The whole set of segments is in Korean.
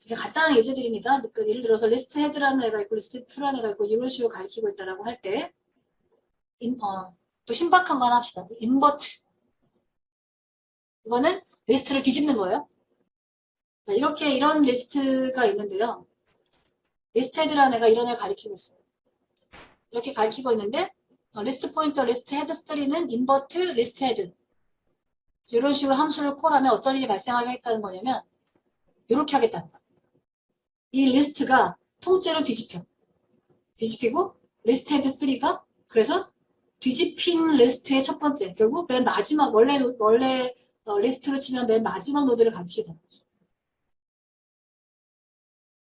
이게 간단한 예제들입니다. 그러니까 예를 들어서 리스트 헤드라는 애가 있고 리스트 투라는 애가 있고 이런 식으로 가리키고 있다라고 할 때 또 신박한 거 하나 합시다. 인버트. 이거는 리스트를 뒤집는 거예요. 자, 이렇게 이런 리스트가 있는데요. 리스트 헤드라는 애가 이런 애를 가리키고 있어요. 이렇게 가리키고 있는데 리스트 포인터 리스트 헤드 3는 인버트 리스트 헤드. 이런 식으로 함수를 콜하면 어떤 일이 발생하겠다는 거냐면 이렇게 하겠다는 거예요. 이 리스트가 통째로 뒤집혀. 뒤집히고 리스트 헤드 3가 그래서 뒤집힌 리스트의 첫 번째 결국 맨 마지막 원래 리스트로 치면 맨 마지막 노드를 가리키게 되는 거죠.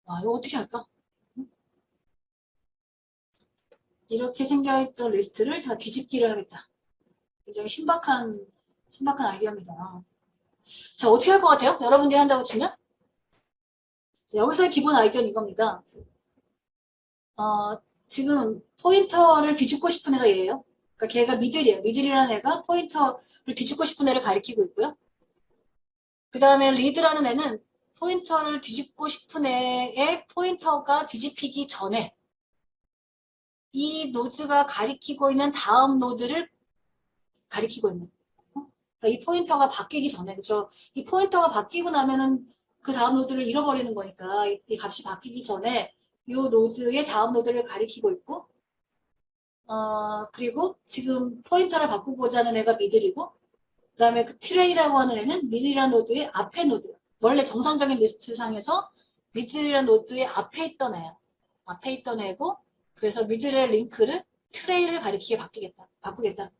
아, 이거 어떻게 할까? 이렇게 생겨있던 리스트를 다 뒤집기를 하겠다. 굉장히 신박한 아이디어입니다. 자, 어떻게 할 것 같아요? 여러분들이 한다고 치면? 여기서의 기본 아이디어는 이겁니다. 지금 포인터를 뒤집고 싶은 애가 얘예요. 그러니까 걔가 미들이에요. 미들이라는 애가 포인터를 뒤집고 싶은 애를 가리키고 있고요. 그 다음에 리드라는 애는 포인터를 뒤집고 싶은 애의 포인터가 뒤집히기 전에 이 노드가 가리키고 있는 다음 노드를 가리키고 있는 그러니까 이 포인터가 바뀌기 전에 그죠? 이 포인터가 바뀌고 나면은 그 다음 노드를 잃어버리는 거니까 이 값이 바뀌기 전에 이 노드의 다음 노드를 가리키고 있고 그리고 지금 포인터를 바꾸고자 하는 애가 미들이고 그 다음에 그 트레이라고 하는 애는 미들이라는 노드의 앞에 노드 원래 정상적인 리스트 상에서 미들이라는 노드의 앞에 있던 애야 앞에 있던 애고 그래서 미들의 링크를 트레이를 가리키게 바꾸겠다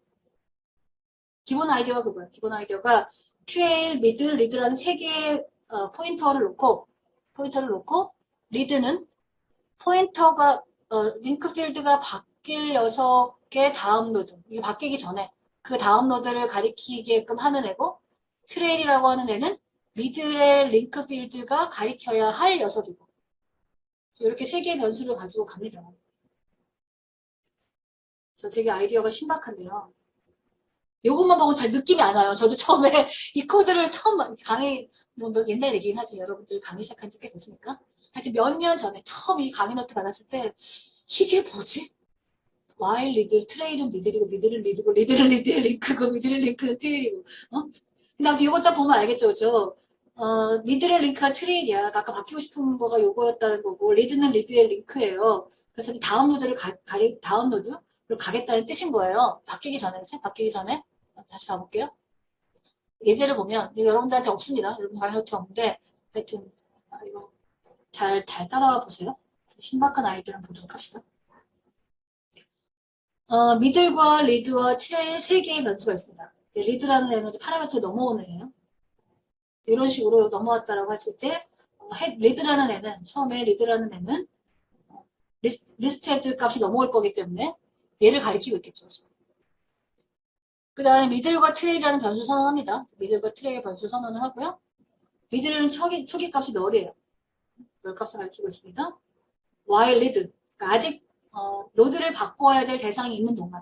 기본 아이디어가 그거예요 기본 아이디어가 트레일, 미들, 리드라는 세 개의 포인터를 놓고 리드는 포인터가 링크 필드가 바뀔 녀석의 다음 노드 이게 바뀌기 전에 그 다음 노드를 가리키게끔 하는 애고 트레일이라고 하는 애는 미들의 링크 필드가 가리켜야 할 녀석이고 이렇게 세 개의 변수를 가지고 갑니다. 그래서 되게 아이디어가 신박한데요. 요것만 보고 잘 느낌이 안 와요. 저도 처음에 이 코드를 처음 강의 뭐 옛날 얘기긴 하지 여러분들 강의 시작한 지 꽤 됐으니까 하여튼 몇 년 전에 처음 이 강의 노트 받았을 때 이게 뭐지? while 리드, 트레일은 미들이고 미들은 리드고 리드는 리드의 링크고 미들의 링크는 트레일이고 근데 아무튼 이거 딱 보면 알겠죠 그죠? 미들의 링크가 트레일이야 아까 바뀌고 싶은 거가 요거였다는 거고 리드는 리드의 링크예요 그래서 다음 노드를 다음 노드로 가겠다는 뜻인 거예요 바뀌기 전에 그치? 바뀌기 전에 다시 가볼게요 예제를 보면 이거 여러분들한테 없습니다 여러분 강의 노트 없는데 하여튼 이거 잘 따라와 보세요 신박한 아이디어를 보도록 합시다 미들과 리드와 트레일 세 개의 변수가 있습니다. 리드라는 애는 이제 파라미터 넘어오는 애예요. 이런 식으로 넘어왔다라고 했을 때 리드라는 애는 처음에 리드라는 애는 리스트 헤드 값이 넘어올 거기 때문에 얘를 가리키고 있겠죠. 그 다음에 미들과 트레일이라는 변수 선언합니다. 미들과 트레일 변수 선언을 하고요. 미들은 초기 값이 널이에요. 널 값을 가리키고 있습니다. while 리드 그러니까 아직 노드를 바꿔야 될 대상이 있는 동안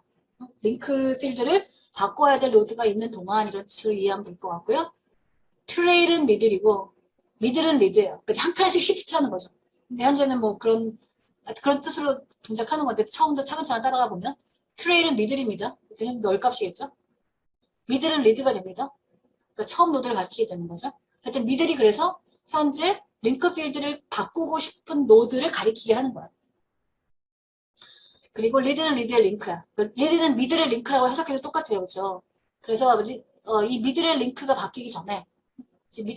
링크 필드를 바꿔야 될 노드가 있는 동안 이런 식으로 이해하면 될 것 같고요. 트레일은 미들이고 미들은 리드예요. 그러니까 한 칸씩 시프트하는 거죠. 근데 현재는 뭐 그런 뜻으로 동작하는 건데 처음부터 차근차근 따라가 보면 트레일은 미들입니다. 그냥 널 값이겠죠. 미들은 리드가 됩니다. 그러니까 처음 노드를 가리키게 되는 거죠. 하여튼 미들이 그래서 현재 링크 필드를 바꾸고 싶은 노드를 가리키게 하는 거야. 그리고 리드는 리드의 링크야. 리드는 미들의 링크라고 해석해도 똑같아요. 그죠? 그래서 이 미들의 링크가 바뀌기 전에 지금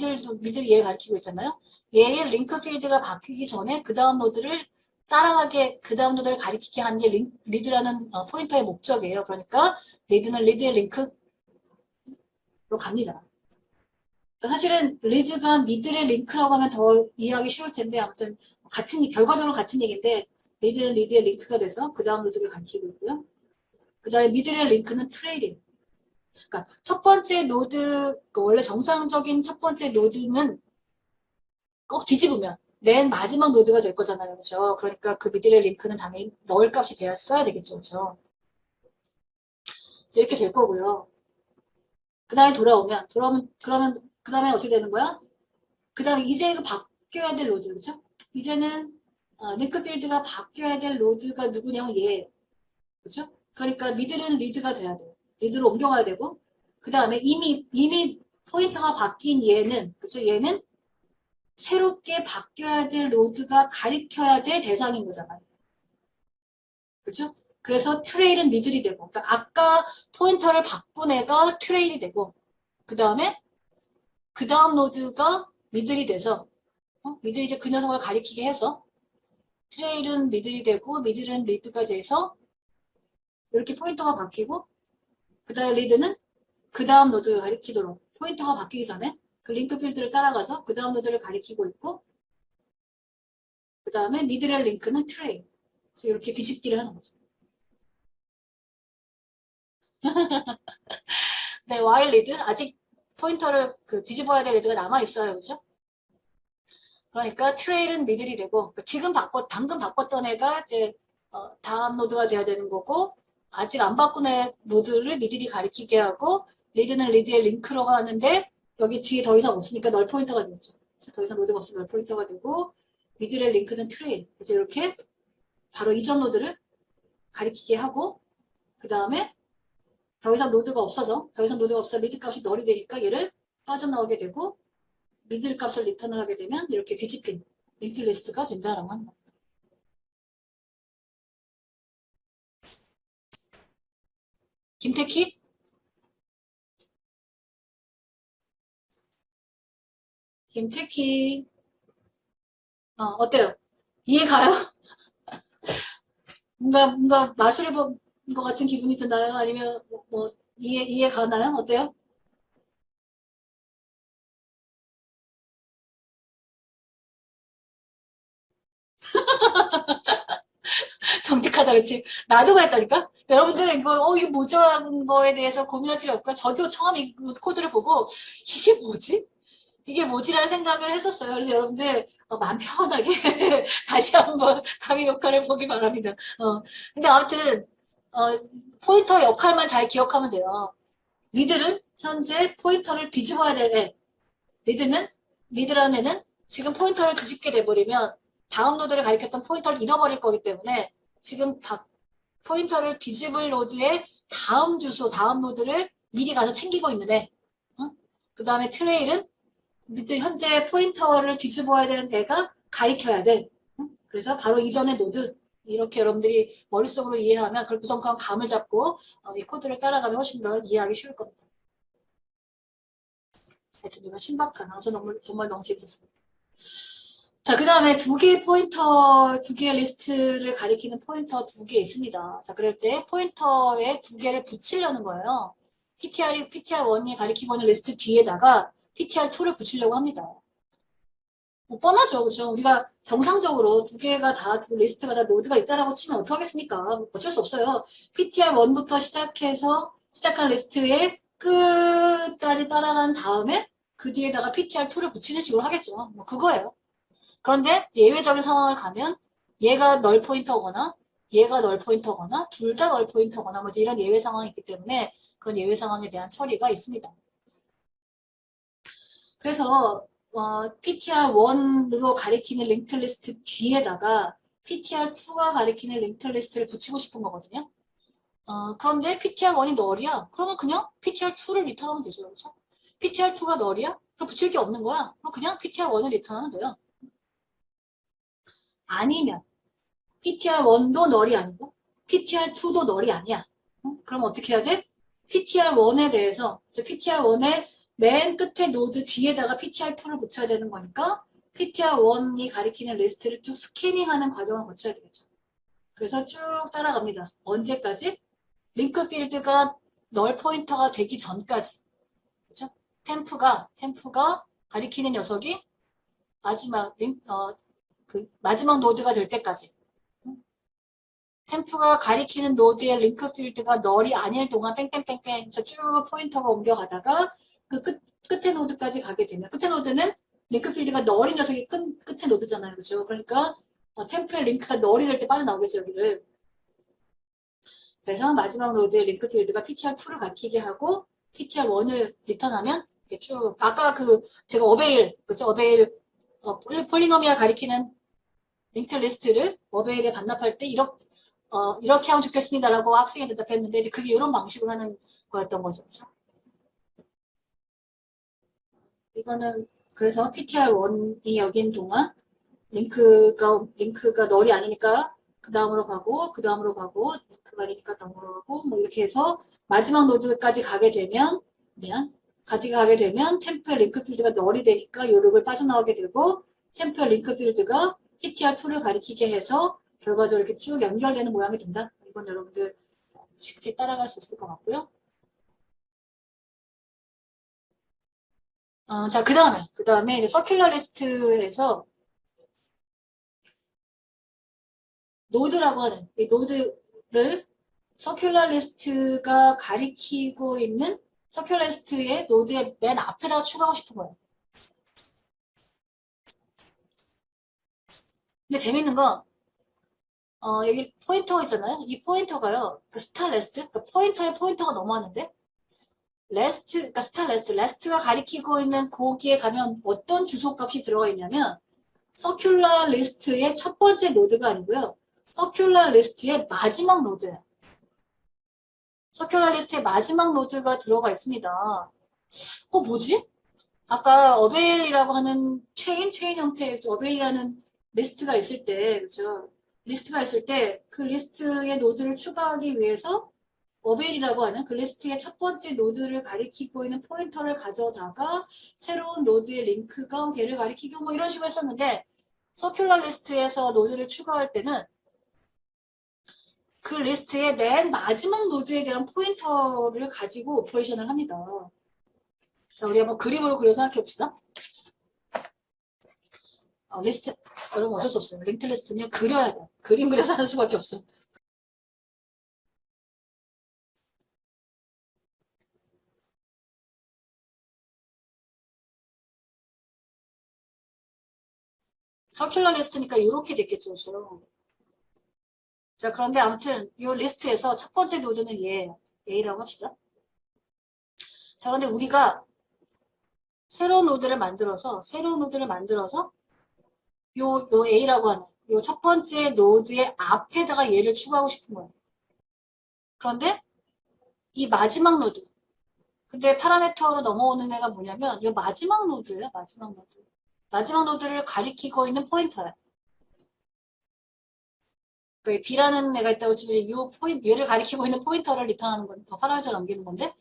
미들 얘를 가리키고 있잖아요. 얘의 링크 필드가 바뀌기 전에 그 다음 노드를 따라가게 그 다음 노드를 가리키게 하는 게 리드라는 포인터의 목적이에요. 그러니까 리드는 리드의 링크로 갑니다. 그러니까 사실은 리드가 미들의 링크라고 하면 더 이해하기 쉬울 텐데 아무튼 결과적으로 같은 얘기인데 리드는 리드의 링크가 돼서 그 다음 노드를 가리키고 있고요. 그 다음에 미들의 링크는 트레일이에요. 그러니까 첫 번째 노드, 원래 정상적인 첫 번째 노드는 꼭 뒤집으면 맨 마지막 노드가 될 거잖아요. 그렇죠? 그러니까 그 미들의 링크는 당연히 넣을 값이 돼야 써야 되겠죠. 그렇죠? 이렇게 될 거고요. 그 다음에 그러면 그 다음에 어떻게 되는 거야? 그 다음에 이제 바뀌어야 될 노드, 그죠? 이제는 링크 필드가 바뀌어야 될 노드가 누구냐면 얘예요. 그죠? 그러니까 미들은 리드가 돼야 돼요. 리드로 옮겨가야 되고, 그 다음에 이미 포인터가 바뀐 얘는, 그죠? 얘는 새롭게 바뀌어야 될 노드가 가리켜야 될 대상인 거잖아요. 그죠? 그래서 트레일은 미들이 되고, 그러니까 아까 포인터를 바꾼 애가 트레일이 되고, 그 다음에 그 다음 노드가 미들이 돼서, 미들이 이제 그 녀석을 가리키게 해서, 트레일은 미들이 되고, 미들은 리드가 돼서, 이렇게 포인터가 바뀌고, 그 다음에 리드는 그 다음 노드를 가리키도록, 포인터가 바뀌기 전에 그 링크 필드를 따라가서 그 다음 노드를 가리키고 있고, 그 다음에 미들의 링크는 트레일. 이렇게 뒤집기를 하는 거죠. 네, while 리드 아직 포인터를 뒤집어야 될 리드가 남아 있어요, 그죠? 그러니까 트레일은 미들이 되고 지금 방금 바꿨던 애가 이제 다음 노드가 돼야 되는 거고 아직 안 바꾼 애 노드를 미들이 가리키게 하고 리드는 리드의 링크로 하는데 여기 뒤에 더 이상 없으니까 널 포인터가 되죠. 더 이상 노드가 없으니까 널 포인터가 되고 미들의 링크는 트레일. 그래서 이렇게 바로 이전 노드를 가리키게 하고 그 다음에 더 이상 노드가 없어서 리드 값이 널이 되니까 얘를 빠져나오게 되고 미들 값을 리턴을 하게 되면 이렇게 뒤집힌 링크 리스트가 된다라고 하는 겁니다. 김태키? 김태키. 어때요? 이해가요? 뭔가 마술을 본 것 같은 기분이 드나요? 아니면 이해 가나요? 어때요? 정직하다, 그렇지? 나도 그랬다니까? 여러분들, 이거 뭐죠? 하는 거에 대해서 고민할 필요 없고요. 저도 처음 이 코드를 보고, 이게 뭐지? 이게 뭐지라는 생각을 했었어요. 그래서 여러분들, 마음 편하게 다시 한번 강의 녹화를 보기 바랍니다. 근데 아무튼, 어, 포인터 역할만 잘 기억하면 돼요. 리들은 현재 포인터를 뒤집어야 될 애. 리드라는 애는 지금 포인터를 뒤집게 돼버리면 다음 노드를 가리켰던 포인터를 잃어버릴 거기 때문에 지금 포인터를 뒤집을 노드의 다음 주소, 다음 노드를 미리 가서 챙기고 있는 애. 그 다음에 트레일은 현재 포인터를 뒤집어야 되는 애가 가리켜야 돼. 그래서 바로 이전의 노드. 이렇게 여러분들이 머릿속으로 이해하면 그걸 구성한 감을 잡고 이 코드를 따라가면 훨씬 더 이해하기 쉬울 겁니다. 하여튼 이런 신박한 정말 너무 재밌었어요. 자, 그 다음에 두 개의 리스트를 가리키는 포인터 두 개 있습니다. 자, 그럴 때 포인터에 두 개를 붙이려는 거예요. PTR1이 가리키고 있는 리스트 뒤에다가 PTR2를 붙이려고 합니다. 뻔하죠, 그죠? 우리가 정상적으로 두 개가 두 리스트가 다 노드가 있다라고 치면 어떡하겠습니까? 어쩔 수 없어요. PTR1부터 시작한 리스트의 끝까지 따라간 다음에 그 뒤에다가 PTR2를 붙이는 식으로 하겠죠. 그거예요. 그런데 예외적인 상황을 가면 얘가 널 포인터거나 얘가 널 포인터거나 둘 다 널 포인터거나 이런 예외 상황이 있기 때문에 그런 예외 상황에 대한 처리가 있습니다. 그래서 PTR1으로 가리키는 링크 리스트 뒤에다가 PTR2가 가리키는 링크 리스트를 붙이고 싶은 거거든요. 그런데 PTR1이 널이야. 그러면 그냥 PTR2를 리턴하면 되죠. 그렇죠? PTR2가 널이야? 그럼 붙일 게 없는 거야. 그럼 그냥 PTR1을 리턴하면 돼요. 아니면 PTR1도 널이 아니고 PTR2도 널이 아니야. 그럼 어떻게 해야 돼? PTR1에 대해서 PTR1의 맨 끝에 노드 뒤에다가 PTR2를 붙여야 되는 거니까 PTR1이 가리키는 리스트를 쭉 스캐닝하는 과정을 거쳐야 되겠죠. 그래서 쭉 따라갑니다. 언제까지? 링크 필드가 널 포인터가 되기 전까지. 그렇죠? 템프가 가리키는 녀석이 마지막 노드가 될 때까지. 템프가 가리키는 노드의 링크 필드가 널이 아닐 동안 뺑뺑뺑뺑 해서 쭉 포인터가 옮겨가다가 그 끝에 노드까지 가게 되면 끝에 노드는 링크 필드가 널인 녀석이 끝에 노드잖아요. 그렇죠? 그러니까 템프의 링크가 널이 될 때 빠져나오겠죠. 여기를. 그래서 마지막 노드의 링크 필드가 PTR2를 가리키게 하고 PTR1을 리턴하면 쭉 아까 제가 어베일 그렇죠? 어베일 폴리노미얼 가리키는 링크 리스트를 어베일에 반납할 때 이렇게 하면 좋겠습니다라고 학생이 대답했는데 이제 그게 이런 방식으로 하는 거였던 거죠. 그렇죠? 이거는 그래서 PTR1이 여긴 동안 링크가 널이 아니니까 그 다음으로 가고 그 다음으로 가고 링크가 아니니까 다음으로 가고 뭐 이렇게 해서 마지막 노드까지 가게 되면 가게 되면 템플 링크 필드가 널이 되니까 요 룹을 빠져나오게 되고 템플 링크 필드가 PTR2를 가리키게 해서 결과적으로 이렇게 쭉 연결되는 모양이 된다. 이건 여러분들 쉽게 따라갈 수 있을 것 같고요. 자, 그 다음에 이제 서큘러 리스트에서 노드라고 하는 이 노드를 서큘러 리스트가 가리키고 있는 서큘러 리스트의 노드의 맨 앞에다가 추가하고 싶은 거예요. 근데 재밌는 건 여기 포인터가 있잖아요. 이 포인터가요. 그 스타 레스트, 그 포인터에 포인터가 넘어왔는데 그러니까 스타 레스트가 가리키고 있는 거기에 가면 어떤 주소값이 들어가 있냐면 서큘러 리스트의 첫 번째 노드가 아니고요. 서큘러 리스트의 마지막 노드예요. 서큘러 리스트의 마지막 노드가 들어가 있습니다. 뭐지? 아까 어베일이라고 하는 체인 형태의 어베일이라는 리스트가 있을 때, 그렇죠? 리스트가 있을 때 그 리스트의 노드를 추가하기 위해서 어베일이라고 하는 그 리스트의 첫 번째 노드를 가리키고 있는 포인터를 가져다가 새로운 노드의 링크가 걔를 가리키고 뭐 이런 식으로 했었는데 서큘러 리스트에서 노드를 추가할 때는 그 리스트의 맨 마지막 노드에 대한 포인터를 가지고 오퍼레이션을 합니다. 자, 우리 한번 그림으로 그려서 생각해 봅시다. 리스트, 여러분 어쩔 수 없어요. 링크 리스트는 그려야 돼요. 그림 그려서 하는 수밖에 없어요. 서큘러 리스트니까 이렇게 됐겠죠. 그렇죠? 자, 그런데 아무튼 이 리스트에서 첫 번째 노드는 얘예요. A라고 합시다. 자, 그런데 우리가 새로운 노드를 만들어서 요 A라고 하는 요 첫 번째 노드의 앞에다가 얘를 추가하고 싶은 거예요. 그런데 이 마지막 노드 근데 파라미터로 넘어오는 애가 뭐냐면 요 마지막 노드예요. 마지막 노드를 가리키고 있는 포인터예요. 그 B라는 애가 있다고 치면 얘를 가리키고 있는 포인터를 리턴하는 건 파라미터 넘기는 건데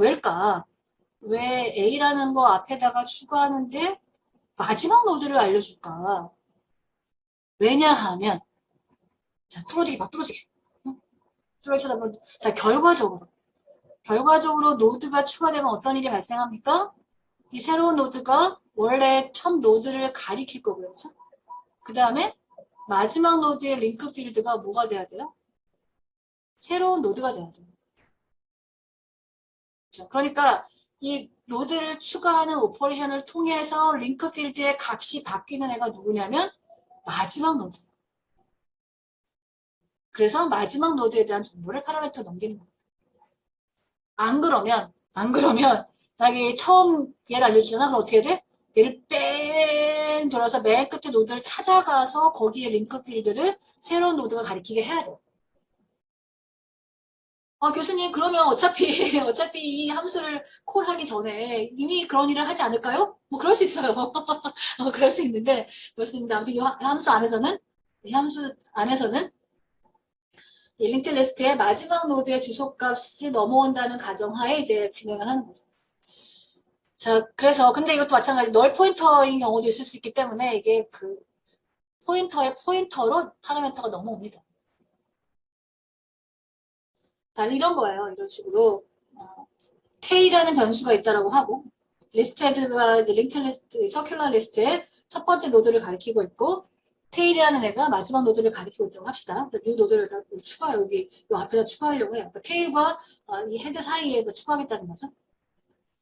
왜일까? 왜 A라는 거 앞에다가 추가하는데 마지막 노드를 알려줄까? 왜냐하면 자 뚫어지게 막 뚫어지게 뚫어지다 보면 자 결과적으로 노드가 추가되면 어떤 일이 발생합니까? 이 새로운 노드가 원래 첫 노드를 가리킬 거고요. 그렇죠? 그 다음에 마지막 노드의 링크 필드가 뭐가 돼야 돼요? 새로운 노드가 돼야 돼요. 그렇죠? 그러니까 이 노드를 추가하는 오퍼레이션을 통해서 링크 필드의 값이 바뀌는 애가 누구냐면 마지막 노드. 그래서 마지막 노드에 대한 정보를 파라미터 넘기는 거예요. 안 그러면 만약에 처음 얘를 알려주잖아. 그럼 어떻게 돼? 얘를 뺑 돌아서 맨 끝에 노드를 찾아가서 거기에 링크 필드를 새로운 노드가 가리키게 해야 돼. 교수님, 그러면 어차피 이 함수를 콜하기 전에 이미 그런 일을 하지 않을까요? 뭐, 그럴 수 있어요. 그럴 수 있는데, 그렇습니다. 아무튼 이 함수 안에서는 이 링크 리스트의 마지막 노드의 주소값이 넘어온다는 가정하에 이제 진행을 하는 거죠. 자, 그래서, 근데 이것도 마찬가지, 널 포인터인 경우도 있을 수 있기 때문에 이게 그 포인터의 포인터로 파라미터가 넘어옵니다. 자, 이런 거예요. 이런 식으로. 테일이라는 변수가 있다라고 하고, 리스트헤드가 이제 링크 리스트, 서큘러 리스트의 첫 번째 노드를 가리키고 있고, 테일이라는 애가 마지막 노드를 가리키고 있다고 합시다. 뉴 노드를 여기 이 앞에다 추가하려고 해요. 그러니까 테일과 이 헤드 사이에 추가하겠다는 거죠.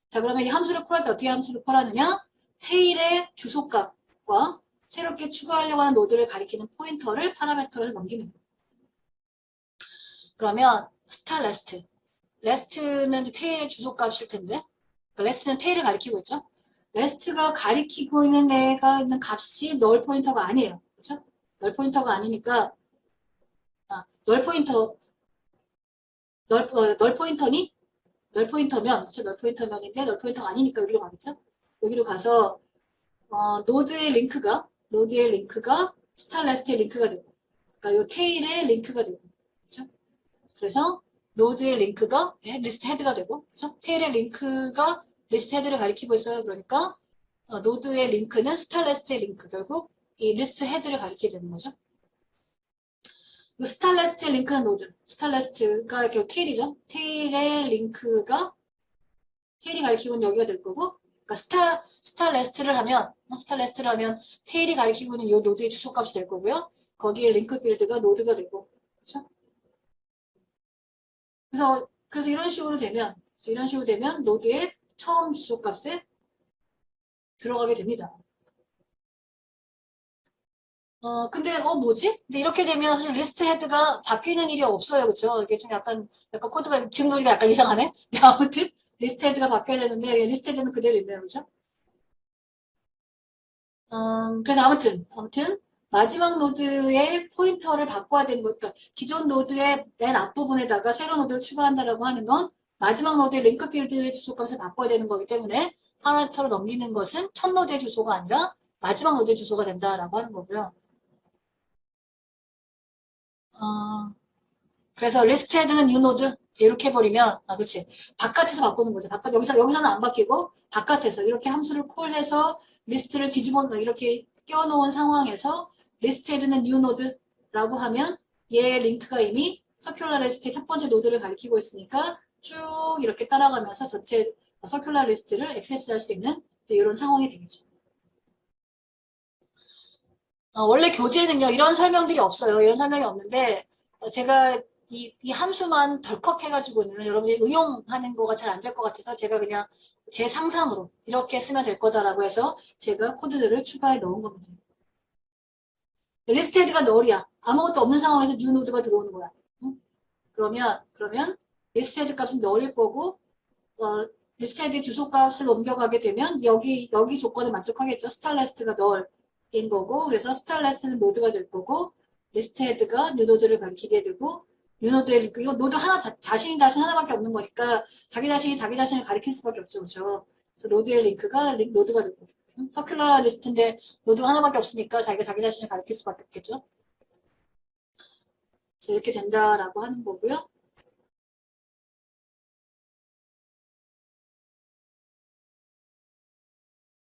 자, 그러면 이 함수를 콜할 때 어떻게 함수를 콜하느냐? 테일의 주소값과 새롭게 추가하려고 하는 노드를 가리키는 포인터를 파라미터로 넘기는 거예요. 그러면 스타 레스트는 테일의 주소값일 텐데, 그러니까 레스트는 테일을 가리키고 있죠. 레스트가 가리키고 있는 데가 있는 값이 널 포인터가 아니에요. 그렇죠? 널 포인터가 아니니까 널 포인터 널 포인터니? 널 포인터면 그렇죠? 널 포인터면인데 널 포인터가 아니니까 여기로 가겠죠? 여기로 가서 노드의 링크가 스타 레스트의 링크가 되고 그러니까 이 테일의 링크가 되고 그렇죠? 그래서 노드의 링크가 리스트 헤드가 되고 그렇죠? 테일의 링크가 리스트 헤드를 가리키고 있어요. 그러니까 노드의 링크는 스타 레스트의 링크 결국 이 리스트 헤드를 가리키게 되는 거죠. 스타 레스트의 링크는 노드. 스타 레스트가 결국 테일이죠. 테일의 링크가 테일이 가리키고 있는 여기가 될 거고 그러니까 스타 레스트를 하면 테일이 가리키고 있는 이 노드의 주소값이 될 거고요. 거기에 링크 필드가 노드가 되고 그렇죠? 그래서 이런 식으로 되면 노드의 처음 주소값에 들어가게 됩니다. 뭐지? 근데 이렇게 되면 사실 리스트 헤드가 바뀌는 일이 없어요. 그렇죠? 이게 좀 약간 코드가 지금 보니까 약간 이상하네. 근데 아무튼 리스트 헤드가 바뀌어야 되는데 리스트 헤드는 그대로 있네요. 그렇죠? 그래서 아무튼 마지막 노드의 포인터를 바꿔야 되는 것, 그러니까 기존 노드의 맨 앞부분에다가 새로운 노드를 추가한다라고 하는 건 마지막 노드의 링크 필드의 주소값을 바꿔야 되는 거기 때문에 파라미터로 넘기는 것은 첫 노드의 주소가 아니라 마지막 노드의 주소가 된다라고 하는 거고요. 어, 그래서 리스트 헤드는 뉴 노드 이렇게 해버리면 그렇지 바깥에서 바꾸는 거죠. 여기서는 안 바뀌고 바깥에서 이렇게 함수를 콜해서 리스트를 뒤집어 이렇게 껴놓은 상황에서 리스트 헤드는 뉴 노드라고 하면 얘 링크가 이미 서큘러 리스트의 첫 번째 노드를 가리키고 있으니까 쭉 이렇게 따라가면서 전체 서큘러 리스트를 액세스할 수 있는 이런 상황이 되겠죠. 원래 교재는요, 이런 설명들이 없어요. 이런 설명이 없는데, 제가 이 함수만 덜컥 해가지고는 여러분이 응용하는 거가 잘 안 될 것 같아서 제가 그냥 제 상상으로 이렇게 쓰면 될 거다라고 해서 제가 코드들을 추가해 넣은 겁니다. 리스트 헤드가 널이야. 아무것도 없는 상황에서 뉴 노드가 들어오는 거야. 응? 그러면 리스트 헤드 값은 널일 거고, 리스트 헤드 주소 값을 옮겨가게 되면 여기 조건을 만족하겠죠. 스타일리스트가 널인 거고 그래서 스타일리스트는 노드가 될 거고 리스트 헤드가 뉴 노드를 가리키게 되고 뉴 노드의 링크 이거 노드 하나 자신 하나밖에 없는 거니까 자기 자신을 가리킬 수밖에 없죠. 그렇죠. 그래서 노드의 링크가 노드가 되고 서큘러 리스트인데 노드가 하나밖에 없으니까 자기가 자기 자신을 가리킬 수밖에 없겠죠. 그래서 이렇게 된다라고 하는 거고요.